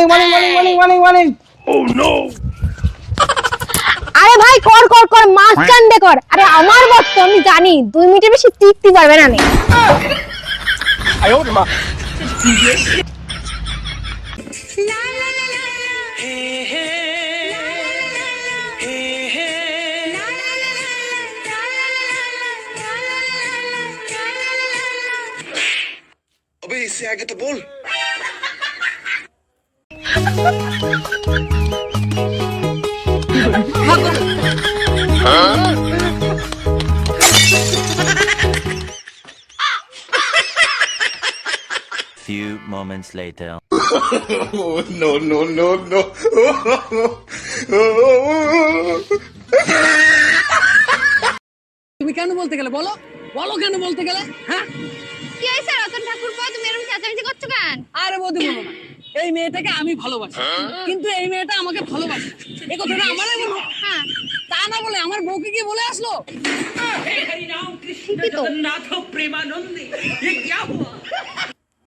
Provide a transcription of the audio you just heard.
Morning. আরে ভাই কর কর কর, মাছ চান্ডে কর। আরে আমার বর তো, আমি জানি 2 মিনিটের বেশি টিকতে পারবে না। अबे इससे आगे तो बोल। Few moments later. No, no, no, no. তুমি কেন বলতে গেলে বলো, বলো কেন বলতে গেলে? হ্যাঁ কি হইছে রতন ঠাকুরপো, তুমি এরকম চেঁচামেচি করছো কেন? আরে বৌদি বলো না, এই মেয়েটাকে আমি ভালোবাসি, কিন্তু এই মেয়েটা আমাকে ভালোবাসে, এই কথাটা আমারই বলবো। হ্যাঁ তা না বলে আমার বউকে কি বলে আসলো? ঠিকই তো। प्रेमानंदी ये क्या हुआ?